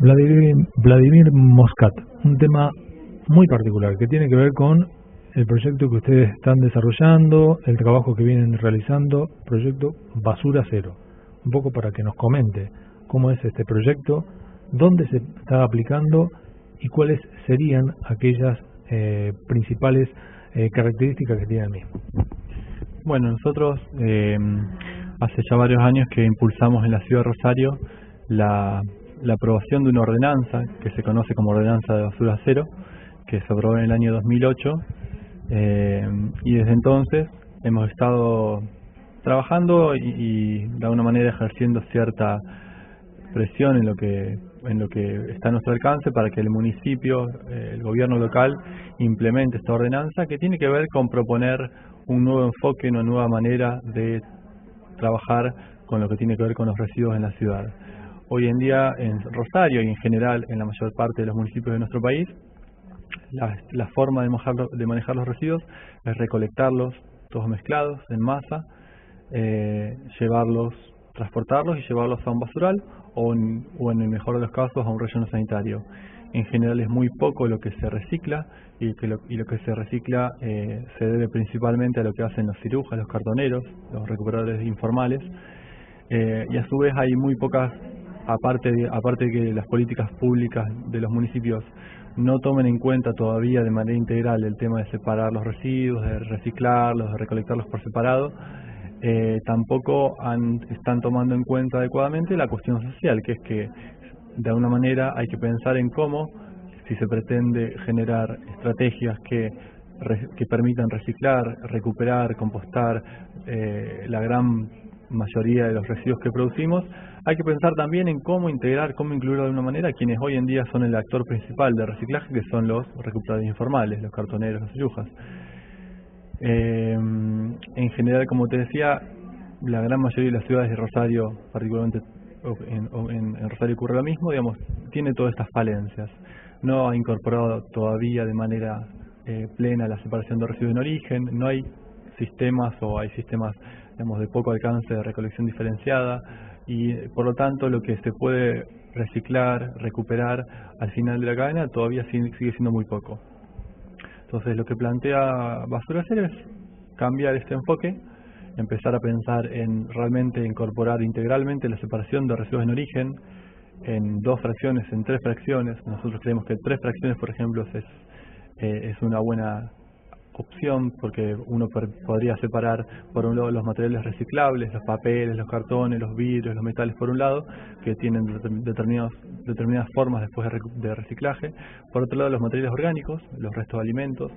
Vladimir Moscat, un tema muy particular que tiene que ver con el proyecto que ustedes están desarrollando, el trabajo que vienen realizando, proyecto Basura Cero. Un poco para que nos comente cómo es este proyecto, dónde se está aplicando y cuáles serían aquellas principales características que tiene el mismo. Bueno, nosotros hace ya varios años que impulsamos en la ciudad de Rosario la aprobación de una ordenanza que se conoce como Ordenanza de Basura Cero, que se aprobó en el año 2008, y desde entonces hemos estado trabajando y de alguna manera ejerciendo cierta presión en lo que está a nuestro alcance para que el municipio, el gobierno local, implemente esta ordenanza, que tiene que ver con proponer un nuevo enfoque, una nueva manera de trabajar con lo que tiene que ver con los residuos en la ciudad. Hoy en día en Rosario y en general en la mayor parte de los municipios de nuestro país, la forma de manejar los residuos es recolectarlos todos mezclados en masa, transportarlos y llevarlos a un basural o en el mejor de los casos a un relleno sanitario. En general es muy poco lo que se recicla y lo que se recicla se debe principalmente a lo que hacen los cirujas, los cartoneros, los recuperadores informales, y a su vez hay muy pocas, aparte de que las políticas públicas de los municipios no tomen en cuenta todavía de manera integral el tema de separar los residuos, de reciclarlos, de recolectarlos por separado, tampoco están tomando en cuenta adecuadamente la cuestión social, que es que de alguna manera hay que pensar en cómo, si se pretende generar estrategias que permitan reciclar, recuperar, compostar la gran mayoría de los residuos que producimos, hay que pensar también en cómo integrar, cómo incluir de alguna manera a quienes hoy en día son el actor principal de reciclaje, que son los recuperadores informales, los cartoneros, las cirujas. En general, como te decía, la gran mayoría de las ciudades de Rosario, particularmente en Rosario ocurre lo mismo, digamos, tiene todas estas falencias. No ha incorporado todavía de manera plena la separación de residuos en origen, no hay sistemas o hay sistemas, digamos, de poco alcance de recolección diferenciada y por lo tanto lo que se puede reciclar, recuperar al final de la cadena todavía sigue siendo muy poco. Entonces lo que plantea Basura Cero es cambiar este enfoque, empezar a pensar en realmente incorporar integralmente la separación de residuos en origen en 2 fracciones, en 3 fracciones. Nosotros creemos que 3 fracciones, por ejemplo, es una buena opción, porque uno podría separar por un lado los materiales reciclables, los papeles, los cartones, los vidrios, los metales por un lado, que tienen determinadas formas después de reciclaje. Por otro lado, los materiales orgánicos, los restos de alimentos,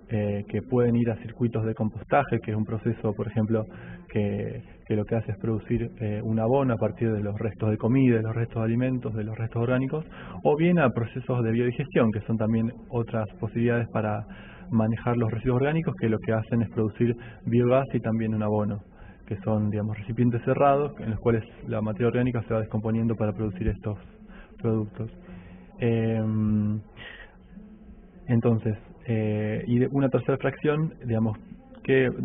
que pueden ir a circuitos de compostaje, que es un proceso, por ejemplo, que lo que hace es producir un abono a partir de los restos de comida, de los restos de alimentos, de los restos orgánicos, o bien a procesos de biodigestión, que son también otras posibilidades para manejar los residuos orgánicos, que lo que hacen es producir biogás y también un abono, que son, digamos, recipientes cerrados en los cuales la materia orgánica se va descomponiendo para producir estos productos. Entonces, y una tercera fracción, digamos,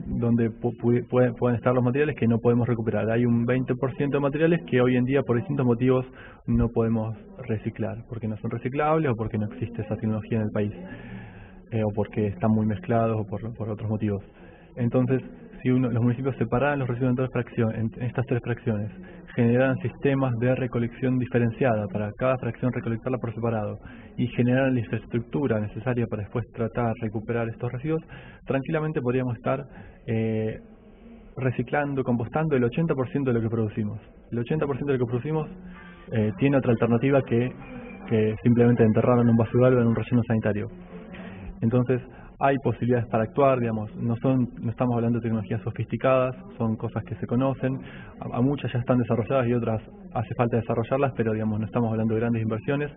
donde pueden estar los materiales que no podemos recuperar. Hay un 20% de materiales que hoy en día por distintos motivos no podemos reciclar, porque no son reciclables o porque no existe esa tecnología en el país, o porque están muy mezclados o por otros motivos. Entonces, si los municipios separaran los residuos en estas 3 fracciones, generaran sistemas de recolección diferenciada para cada fracción recolectarla por separado y generaran la infraestructura necesaria para después tratar, recuperar estos residuos, tranquilamente podríamos estar reciclando, compostando el 80% de lo que producimos. El 80% de lo que producimos tiene otra alternativa que simplemente enterrarlo en un basural o en un relleno sanitario. Entonces, hay posibilidades para actuar, digamos, no estamos hablando de tecnologías sofisticadas, son cosas que se conocen, a muchas ya están desarrolladas y otras hace falta desarrollarlas, pero digamos no estamos hablando de grandes inversiones.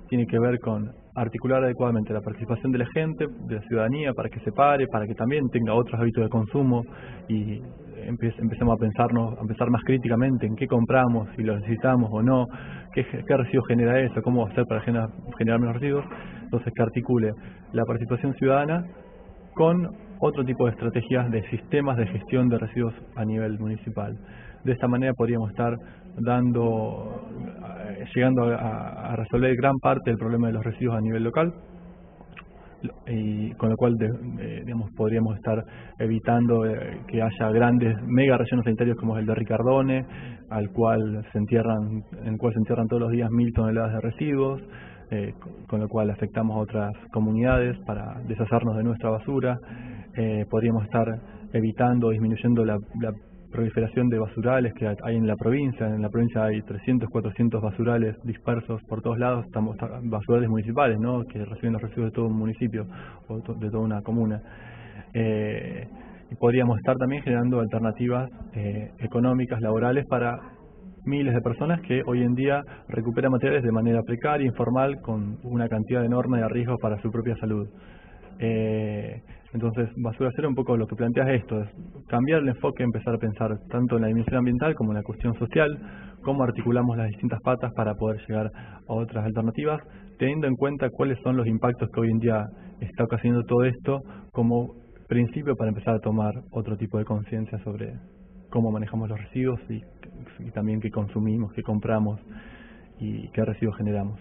Tiene que ver con articular adecuadamente la participación de la gente, de la ciudadanía, para que se pare, para que también tenga otros hábitos de consumo y empecemos a pensar más críticamente en qué compramos, si lo necesitamos o no, qué residuos genera eso, cómo hacer para generar menos residuos. Entonces, que articule la participación ciudadana con otro tipo de estrategias de sistemas de gestión de residuos a nivel municipal. De esta manera podríamos estar llegando a resolver gran parte del problema de los residuos a nivel local, y con lo cual podríamos estar evitando que haya grandes mega rellenos sanitarios como el de Ricardone, en el cual se entierran todos los días 1000 toneladas de residuos, con lo cual afectamos a otras comunidades para deshacernos de nuestra basura. Podríamos estar evitando, disminuyendo la proliferación de basurales que hay en la provincia. En la provincia hay 300, 400 basurales dispersos por todos lados, basurales municipales, ¿no?, que reciben los residuos de todo un municipio o de toda una comuna. Y podríamos estar también generando alternativas económicas, laborales para miles de personas que hoy en día recuperan materiales de manera precaria, informal, con una cantidad enorme de riesgos para su propia salud. Entonces, Basura Cero un poco lo que plantea es esto, es cambiar el enfoque, empezar a pensar tanto en la dimensión ambiental como en la cuestión social, cómo articulamos las distintas patas para poder llegar a otras alternativas, teniendo en cuenta cuáles son los impactos que hoy en día está ocasionando todo esto como principio para empezar a tomar otro tipo de conciencia sobre cómo manejamos los residuos y también qué consumimos, qué compramos y qué residuos generamos.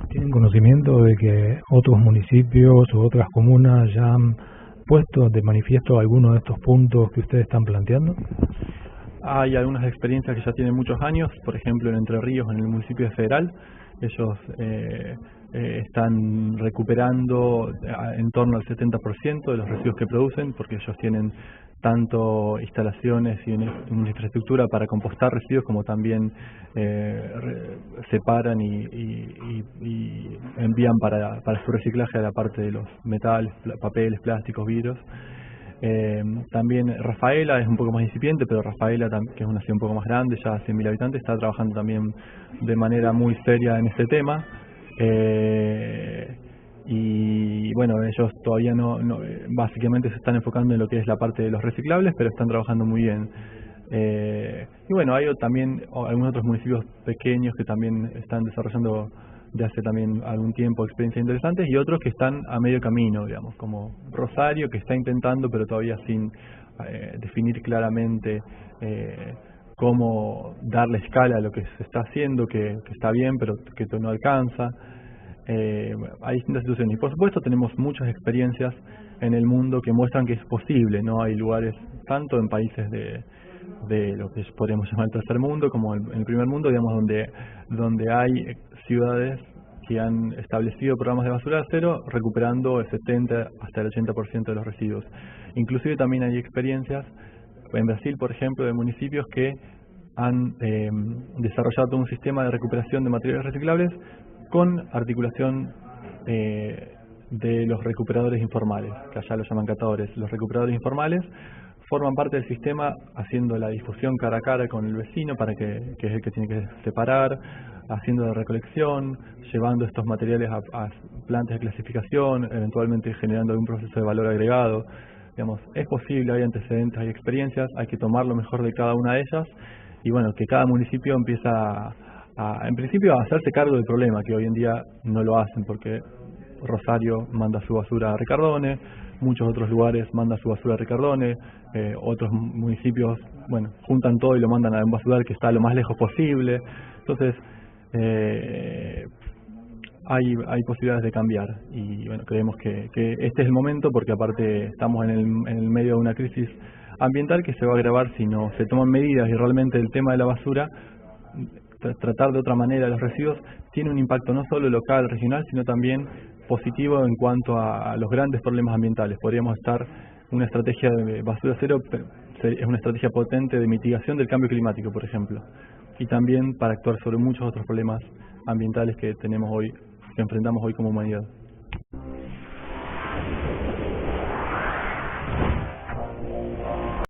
¿Tienen conocimiento de que otros municipios u otras comunas ya han puesto de manifiesto algunos de estos puntos que ustedes están planteando? Hay algunas experiencias que ya tienen muchos años, por ejemplo en Entre Ríos, en el municipio de Federal. Ellos están recuperando en torno al 70% de los residuos que producen, porque ellos tienen tanto instalaciones y una infraestructura para compostar residuos como también separan y envían para su reciclaje a la parte de los metales, papeles, plásticos, vidrios. También Rafaela es un poco más incipiente, pero Rafaela, que es una ciudad un poco más grande, ya 100.000 habitantes, está trabajando también de manera muy seria en este tema. Y bueno, ellos todavía básicamente se están enfocando en lo que es la parte de los reciclables, pero están trabajando muy bien. Y bueno, hay también algunos otros municipios pequeños que también están desarrollando de hace también algún tiempo experiencias interesantes, y otros que están a medio camino, digamos, como Rosario, que está intentando, pero todavía sin definir claramente cómo darle escala a lo que se está haciendo, que está bien, pero que no alcanza. Hay distintas situaciones, y por supuesto tenemos muchas experiencias en el mundo que muestran que es posible, ¿no? Hay lugares, tanto en países de lo que podríamos llamar el tercer mundo, como en el primer mundo, digamos, donde hay ciudades que han establecido programas de basura cero, recuperando el 70 hasta el 80% de los residuos. Inclusive también hay experiencias en Brasil, por ejemplo, de municipios que han desarrollado todo un sistema de recuperación de materiales reciclables con articulación de los recuperadores informales, que allá los llaman catadores. Los recuperadores informales forman parte del sistema haciendo la difusión cara a cara con el vecino, que es el que tiene que separar, haciendo la recolección, llevando estos materiales a plantas de clasificación, eventualmente generando algún proceso de valor agregado. Digamos, es posible, hay antecedentes, hay experiencias, hay que tomar lo mejor de cada una de ellas, y bueno, que cada municipio empieza en principio a hacerse cargo del problema, que hoy en día no lo hacen, porque Rosario manda su basura a Ricardone, muchos otros lugares mandan su basura a Ricardone, otros municipios, bueno, juntan todo y lo mandan a un basural que está lo más lejos posible. Entonces, hay posibilidades de cambiar, y bueno, creemos que este es el momento, porque aparte estamos en el medio de una crisis ambiental que se va a agravar si no se toman medidas, y realmente el tema de la basura, tratar de otra manera los residuos, tiene un impacto no solo local, regional, sino también positivo en cuanto a los grandes problemas ambientales. Podríamos estar, una estrategia de basura cero es una estrategia potente de mitigación del cambio climático, por ejemplo, y también para actuar sobre muchos otros problemas ambientales que tenemos hoy, que enfrentamos hoy como humanidad.